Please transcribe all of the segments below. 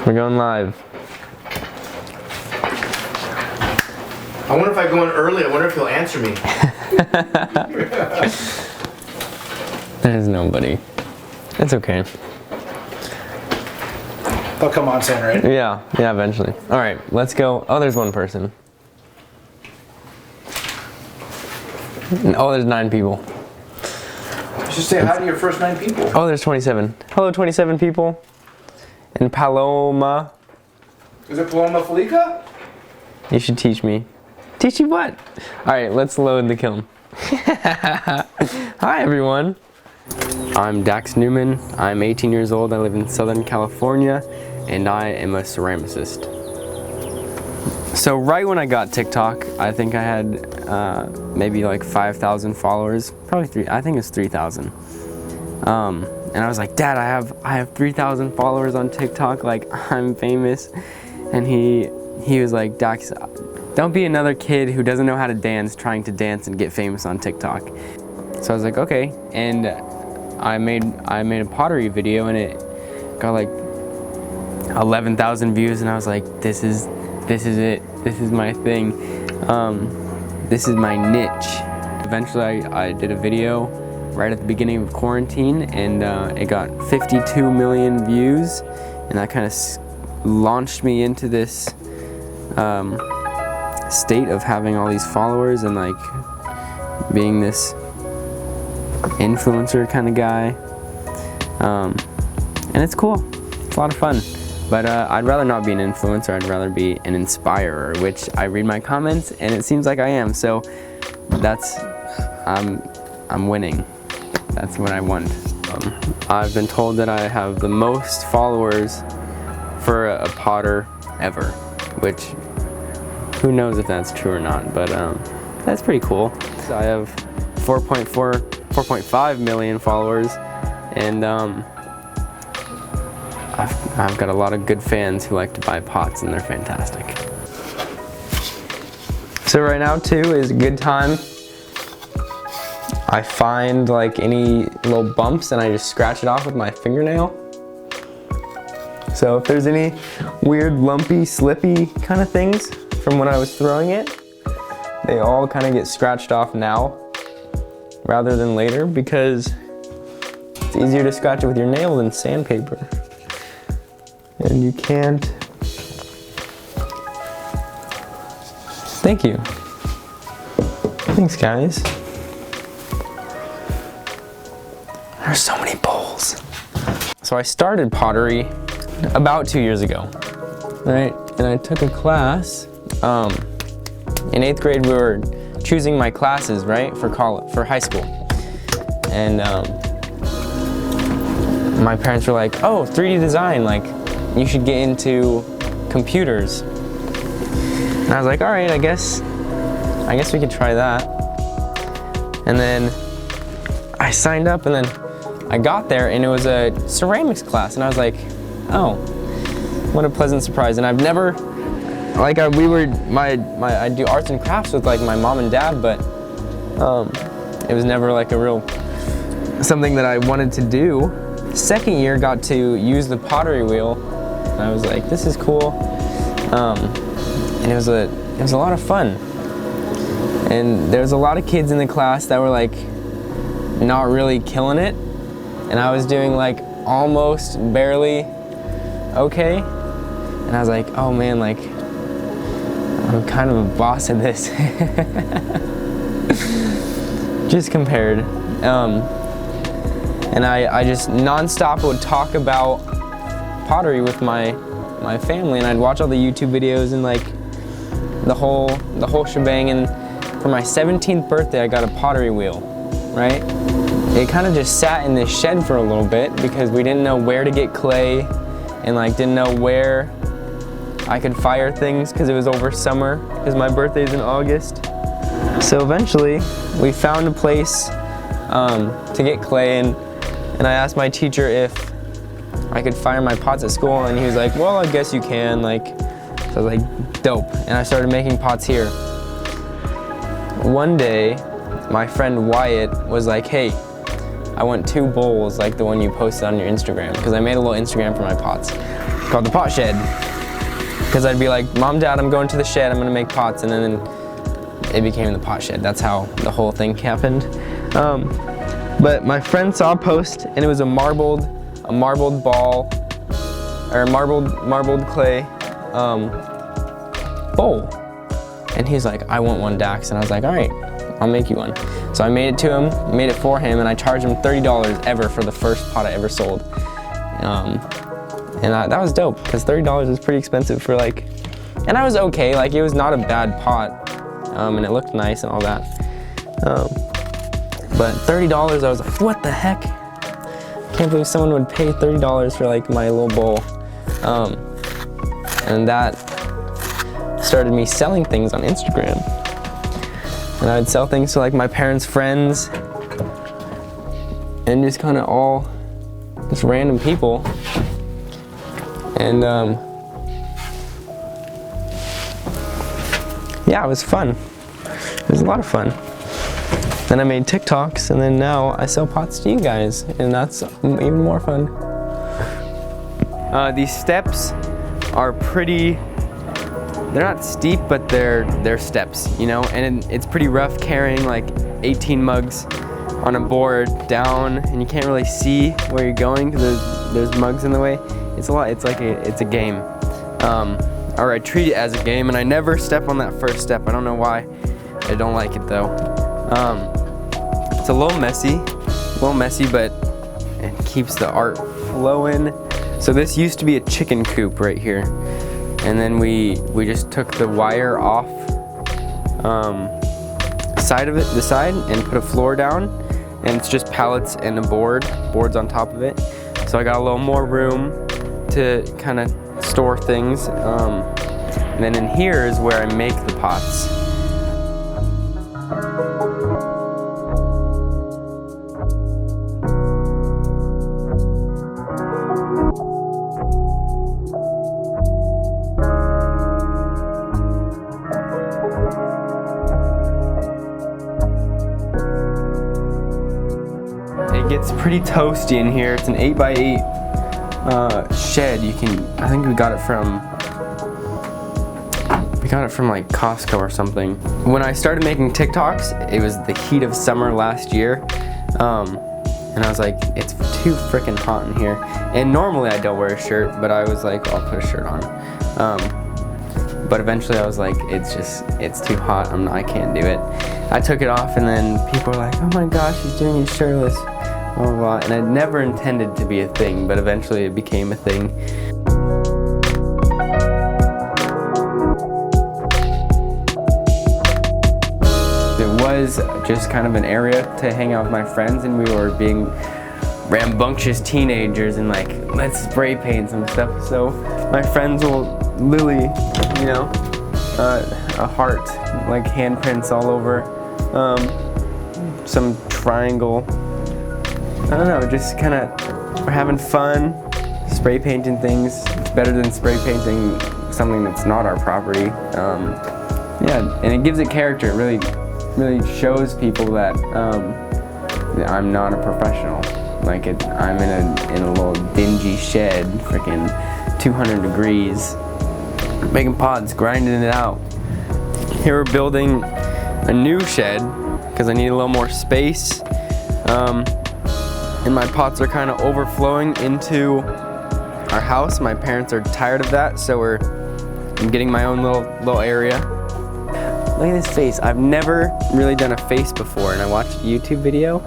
We're going live. I wonder if I go in early, I wonder if he'll answer me. There's nobody. It's okay. They'll come on soon, right? Yeah, eventually. All right, let's go. Oh, there's one person. Oh, there's 9 people. Just say hi to your first 9 people. Oh, there's 27. Hello, 27 people. And Paloma. Is it Paloma Felica? You should teach me. Teach you what? All right, let's load the kiln. Hi, everyone. I'm Dax Newman. I'm 18 years old. I live in Southern California, and I am a ceramicist. So right when I got TikTok, I think I had maybe like 5,000 followers. Probably 3. I think it's 3,000. And I was like, Dad, I have 3,000 followers on TikTok. Like, I'm famous. And he was like, Dax, don't be another kid who doesn't know how to dance trying to dance and get famous on TikTok. So I was like, okay. And I made a pottery video, and it got like 11,000 views, and I was like, this is it. This is my thing. This is my niche. Eventually I did a video right at the beginning of quarantine, and it got 52 million views, and that kind of launched me into this state of having all these followers and like being this influencer kind of guy, and it's cool. It's a lot of fun. But I'd rather not be an influencer. I'd rather be an inspirer, which I read my comments and it seems like I am. So that's I'm winning. That's what I want. I've been told that I have the most followers for a potter ever, which who knows if that's true or not, but that's pretty cool. So I have 4.5 million followers, and I've got a lot of good fans who like to buy pots, and they're fantastic. So right now too is a good time. I find like any little bumps and I just scratch it off with my fingernail. So if there's any weird lumpy, slippy kind of things from when I was throwing it, they all kind of get scratched off now rather than later, because it's easier to scratch it with your nail than sandpaper. And you can't. Thank you. Thanks, guys. There's so many bowls. So I started pottery about 2 years ago, right? And I took a class. In 8th grade, we were choosing my classes, right, for high school. And my parents were like, "Oh, 3D design, like, you should get into computers." And I was like, all right, I guess we could try that. And then I signed up, and then I got there, and it was a ceramics class, and I was like, oh, what a pleasant surprise. And I've never, like, I do arts and crafts with like my mom and dad, but it was never like a real something that I wanted to do. Second year, got to use the pottery wheel, and I was like, this is cool. And it was a lot of fun. And there was a lot of kids in the class that were like not really killing it, and I was doing like almost barely okay. And I was like, oh man, like I'm kind of a boss at this. Just compared. And I just nonstop would talk about pottery with my family, and I'd watch all the YouTube videos and like the whole shebang. And for my 17th birthday, I got a pottery wheel, right? It kind of just sat in this shed for a little bit because we didn't know where to get clay, and like didn't know where I could fire things because it was over summer, because my birthday's in August. So eventually we found a place to get clay, and I asked my teacher if I could fire my pots at school, and he was like, well, I guess you can. Like, so I was like, dope. And I started making pots here. One day, my friend Wyatt was like, hey, I want 2 bowls like the one you posted on your Instagram, because I made a little Instagram for my pots called the Pot Shed. Because I'd be like, Mom, Dad, I'm going to the shed, I'm gonna make pots, and then it became the Pot Shed. That's how the whole thing happened. But my friend saw a post, and it was a marbled ball, or marbled clay bowl. And he's like, I want one, Dax. And I was like, all right, I'll make you one. So I made it to him, made it for him, and I charged him $30 ever for the first pot I ever sold. And that was dope, because $30 is pretty expensive for like, and I was okay, like it was not a bad pot, and it looked nice and all that. But $30, I was like, what the heck? Can't believe someone would pay $30 for like my little bowl. And that started me selling things on Instagram. And I would sell things to like my parents' friends and just kind of all just random people. And yeah, it was fun. It was a lot of fun. Then I made TikToks, and then now I sell pots to you guys, and that's even more fun. These steps are pretty, they're not steep, but they're steps, you know, and it's pretty rough carrying like 18 mugs on a board down, and you can't really see where you're going because there's mugs in the way. It's a lot, it's a game. Or I treat it as a game, and I never step on that first step. I don't know why. I don't like it though. It's a little messy, but it keeps the art flowing. So this used to be a chicken coop right here, and then we just took the wire off the side, and put a floor down, and it's just pallets and a boards on top of it. So I got a little more room to kind of store things. And then in here is where I make the pots. It gets pretty toasty in here. It's an 8x8 shed. I think we got it from like Costco or something. When I started making TikToks, it was the heat of summer last year. And I was like, it's too freaking hot in here. And normally I don't wear a shirt, but I was like, I'll put a shirt on. But eventually I was like, it's too hot, I can't do it. I took it off, and then people were like, oh my gosh, he's doing it shirtless, blah, blah, blah. And I never intended to be a thing, but eventually it became a thing. It was just kind of an area to hang out with my friends, and we were being rambunctious teenagers and like, let's spray paint some stuff. So my friends will literally, you know, a heart, like handprints all over, some triangle. I don't know, just kind of, we're having fun, spray painting things. It's better than spray painting something that's not our property. Yeah, and it gives it character. It really shows people that I'm not a professional. Like I'm in a little dingy shed, freaking 200 degrees, making pots, grinding it out. Here we're building a new shed because I need a little more space. And my pots are kind of overflowing into our house. My parents are tired of that, so I'm getting my own little area. Look at this face. I've never really done a face before, and I watched a YouTube video,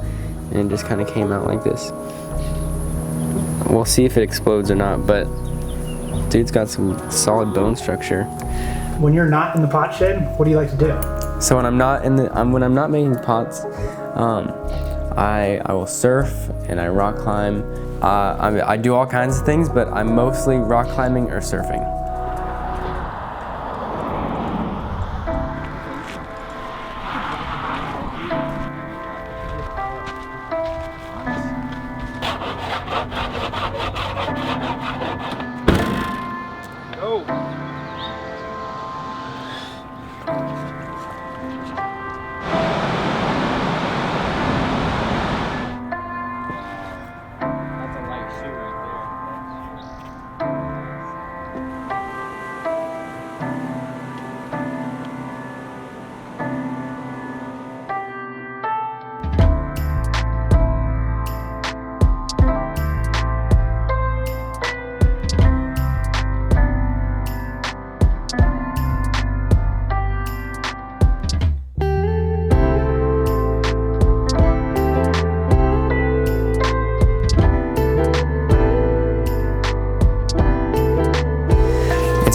and it just kind of came out like this. We'll see if it explodes or not, but dude's got some solid bone structure. When you're not in the pot shed, what do you like to do? So when I'm not making pots, I will surf and I rock climb. I do all kinds of things, but I'm mostly rock climbing or surfing.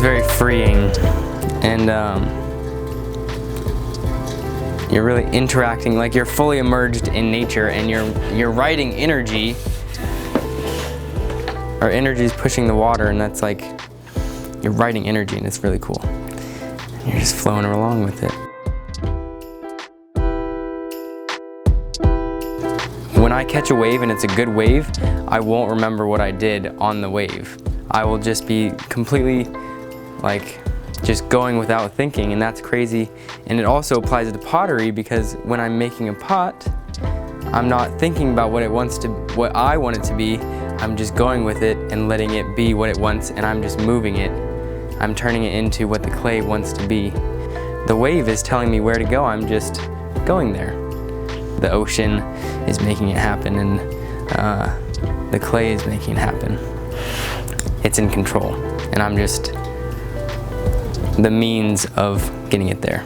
it's very freeing, and you're really interacting, like you're fully immersed in nature, and you're writing energy. Our energy is pushing the water, and that's like you're writing energy, and it's really cool. And you're just flowing along with it. When I catch a wave and it's a good wave, I won't remember what I did on the wave. I will just be completely like just going without thinking, and that's crazy. And it also applies to pottery, because when I'm making a pot, I'm not thinking about what I want it to be. I'm just going with it and letting it be what it wants, and I'm just moving it. I'm turning it into what the clay wants to be. The wave is telling me where to go, I'm just going there. The ocean is making it happen, and the clay is making it happen. It's in control, and I'm just the means of getting it there.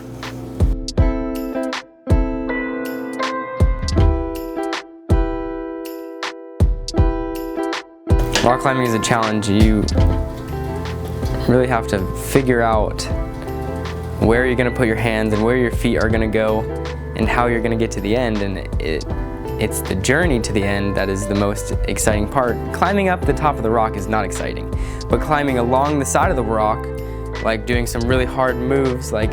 Rock climbing is a challenge. You really have to figure out where you're going to put your hands and where your feet are going to go and how you're going to get to the end, and it's the journey to the end that is the most exciting part. Climbing up the top of the rock is not exciting, but climbing along the side of the rock, like doing some really hard moves, like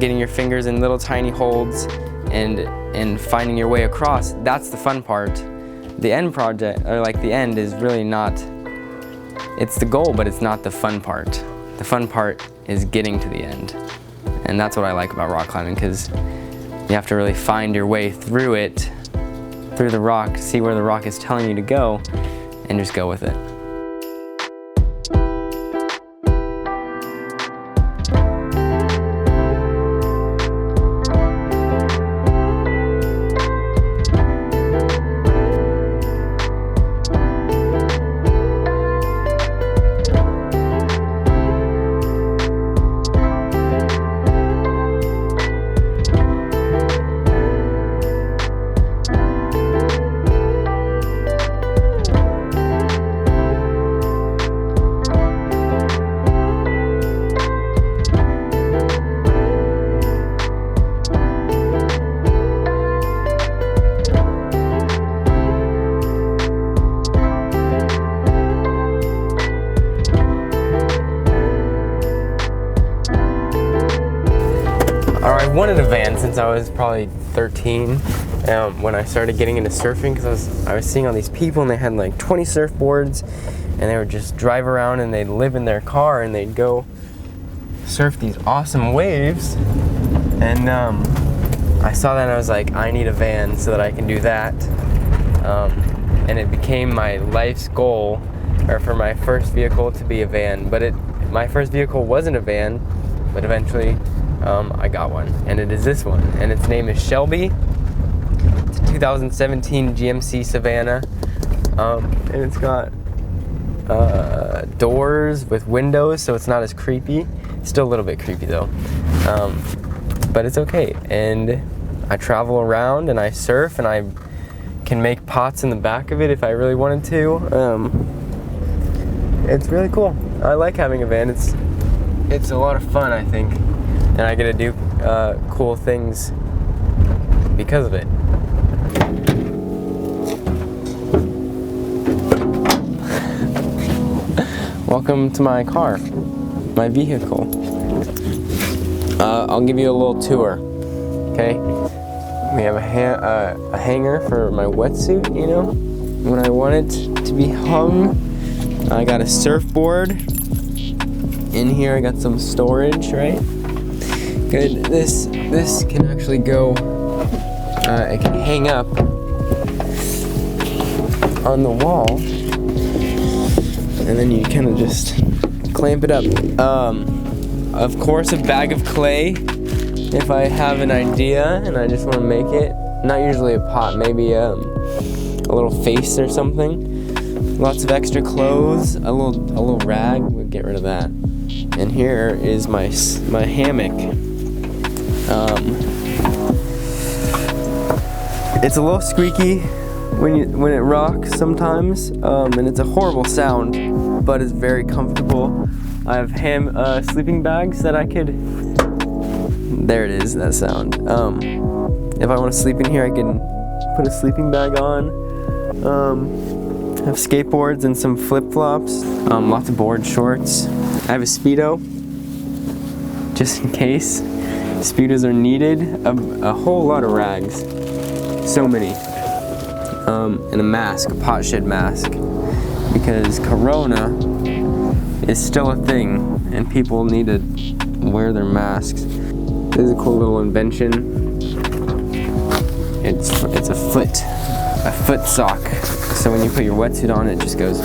getting your fingers in little tiny holds and finding your way across, that's the fun part. The end project, or like the end, is really not, it's the goal, but it's not the fun part. The fun part is getting to the end. And that's what I like about rock climbing, because you have to really find your way through it, through the rock, see where the rock is telling you to go, and just go with it. I wanted a van since I was probably 13 when I started getting into surfing, because I was seeing all these people and they had like 20 surfboards, and they would just drive around and they'd live in their car and they'd go surf these awesome waves. And I saw that and I was like, I need a van so that I can do that. And it became my life's goal, or for my first vehicle, to be a van. But my first vehicle wasn't a van, but eventually I got one, and it is this one, and its name is Shelby. It's a 2017 GMC Savannah, and it's got doors with windows, so it's not as creepy. It's still a little bit creepy though, but it's okay. And I travel around and I surf, and I can make pots in the back of it if I really wanted to. It's really cool. I like having a van. It's a lot of fun, I think. And I get to do cool things because of it. Welcome to my car, my vehicle. I'll give you a little tour, okay? We have a hanger for my wetsuit, you know? When I want it to be hung, I got a surfboard. In here I got some storage, right? Good. This can actually go, it can hang up on the wall, and then you kind of just clamp it up. Of course, a bag of clay if I have an idea and I just want to make it. Not usually a pot, maybe a little face or something. Lots of extra clothes, a little rag. We'll get rid of that. And here is my hammock. It's a little squeaky when it rocks sometimes, and it's a horrible sound, but it's very comfortable. I have sleeping bags that I could, there it is, that sound. If I want to sleep in here, I can put a sleeping bag on. I have skateboards and some flip-flops. Lots of board shorts. I have a Speedo, just in case. Speedos are needed. A whole lot of rags. So many. And a mask, a pot shed mask. Because Corona is still a thing and people need to wear their masks. This is a cool little invention. It's a foot sock. So when you put your wetsuit on, it just goes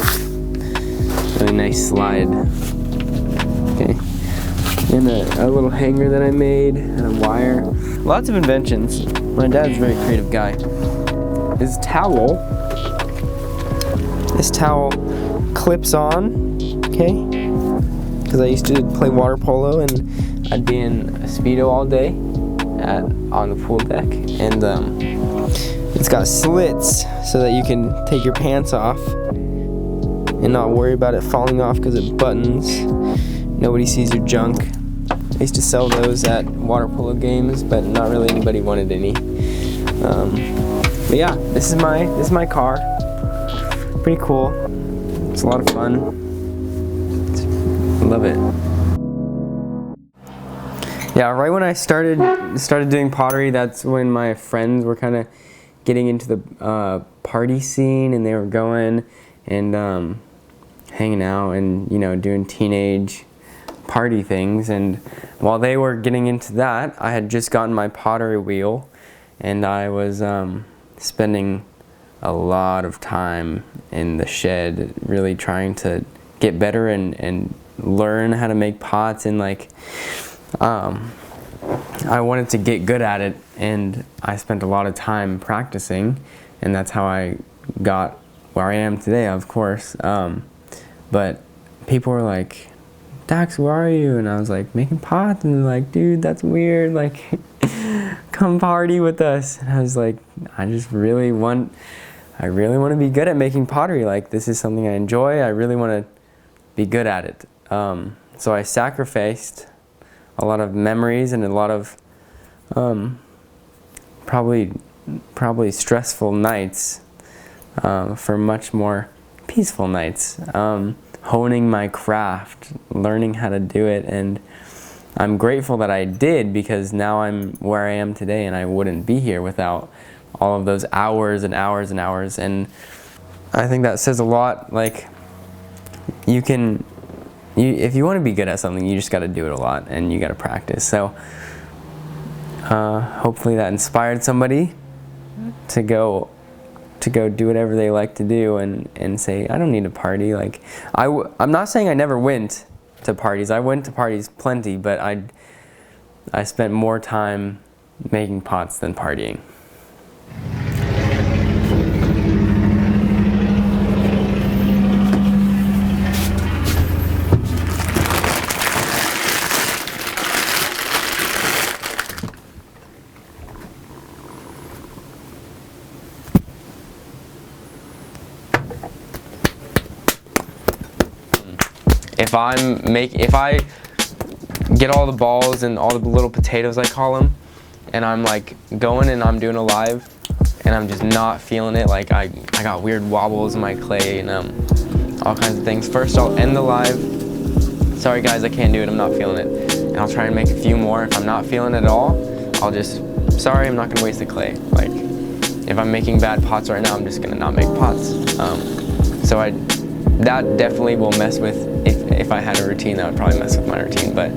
really nice slide. Okay. And a little hanger that I made and a wire. Lots of inventions. My dad's a very creative guy. This towel clips on, okay? Because I used to play water polo and I'd be in a Speedo all day on the pool deck. And it's got slits so that you can take your pants off and not worry about it falling off because it buttons. Nobody sees your junk. I used to sell those at water polo games, but not really anybody wanted any. But yeah, this is my car. Pretty cool. It's a lot of fun. I love it. Yeah, right when I started doing pottery, that's when my friends were kind of getting into the party scene, and they were going and hanging out and, you know, doing teenage party things. And while they were getting into that, I had just gotten my pottery wheel, and I was spending a lot of time in the shed really trying to get better and learn how to make pots, and like I wanted to get good at it, and I spent a lot of time practicing, and that's how I got where I am today, of course. But people were like, Dax, where are you? And I was like, making pots. And they're like, dude, that's weird. Like, come party with us. And I was like, I really want to be good at making pottery. Like, this is something I enjoy. I really want to be good at it. So I sacrificed a lot of memories and a lot of probably stressful nights for much more peaceful nights. Honing my craft, learning how to do it, and I'm grateful that I did, because now I'm where I am today, and I wouldn't be here without all of those hours and hours and hours. And I think that says a lot. Like, if you want to be good at something, you just got to do it a lot, and you got to practice. So hopefully that inspired somebody to go do whatever they like to do and say, I don't need to party. Like, I'm not saying I never went to parties. I went to parties plenty, but I spent more time making pots than partying. If I get all the balls and all the little potatoes, I call them, and I'm like going and I'm doing a live, and I'm just not feeling it, like I got weird wobbles in my clay and all kinds of things. First I'll end the live, sorry guys, I can't do it, I'm not feeling it, and I'll try and make a few more. If I'm not feeling it at all, I'll just, sorry, I'm not gonna waste the clay. Like, if I'm making bad pots right now, I'm just gonna not make pots. So that definitely will mess with, if I had a routine, that would probably mess with my routine, but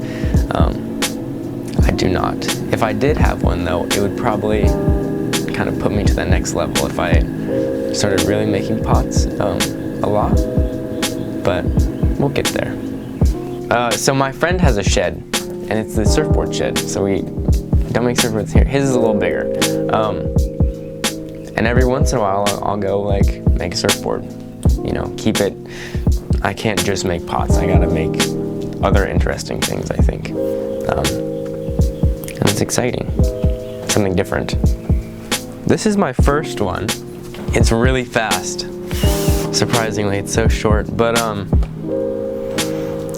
I do not. If I did have one though, it would probably kind of put me to that next level if I started really making pots a lot, but we'll get there. So my friend has a shed, and it's the surfboard shed, so we don't make surfboards here. His is a little bigger. And every once in a while I'll go like make a surfboard, you know, keep it. I can't just make pots, I gotta make other interesting things, I think. And it's exciting, something different. This is my first one. It's really fast, surprisingly, it's so short, but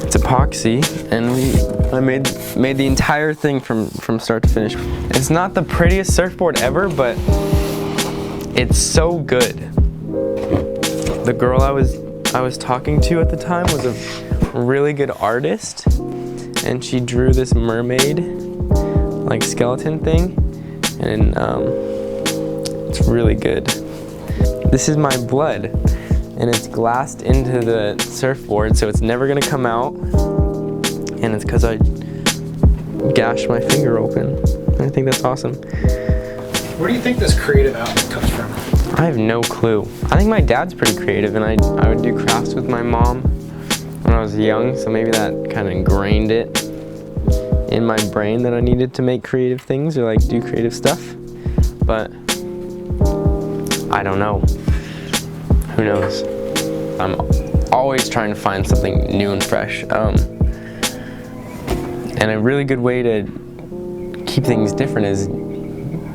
It's epoxy, and I made the entire thing from start to finish. It's not the prettiest surfboard ever, but it's so good. The girl I was talking to at the time was a really good artist, and she drew this mermaid like skeleton thing, and it's really good. This is my blood, and it's glassed into the surfboard, so it's never gonna come out, and it's because I gashed my finger open. I think that's awesome. Where do you think this creative outlet comes from? I have no clue. I think my dad's pretty creative, and I would do crafts with my mom when I was young, so maybe that kind of ingrained it in my brain that I needed to make creative things or like do creative stuff. But I don't know. Who knows? I'm always trying to find something new and fresh. And a really good way to keep things different is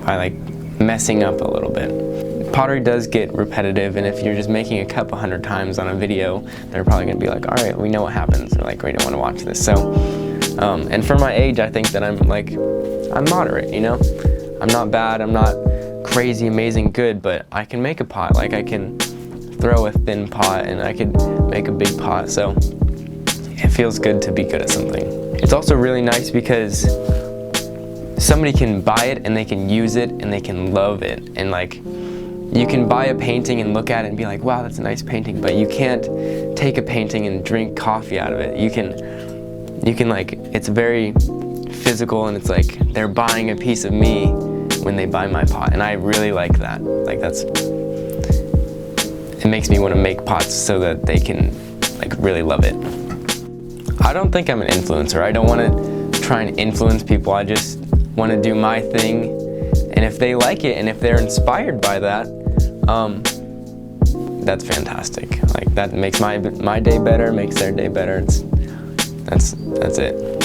by like messing up a little bit. Pottery does get repetitive, and if you're just making a cup 100 times on a video, they're probably gonna be like, all right, we know what happens, or like, we don't wanna watch this. So, and for my age, I think that I'm moderate, you know? I'm not bad, I'm not crazy, amazing good, but I can make a pot. Like, I can throw a thin pot, and I could make a big pot, so it feels good to be good at something. It's also really nice because somebody can buy it, and they can use it, and they can love it, and like, you can buy a painting and look at it and be like, wow, that's a nice painting, but you can't take a painting and drink coffee out of it. You can like, it's very physical, and it's like they're buying a piece of me when they buy my pot, and I really like that. Like, it makes me want to make pots so that they can like really love it. I don't think I'm an influencer. I don't want to try and influence people. I just want to do my thing, and if they like it and if they're inspired by that, that's fantastic. Like, that makes my day better, makes their day better. That's it.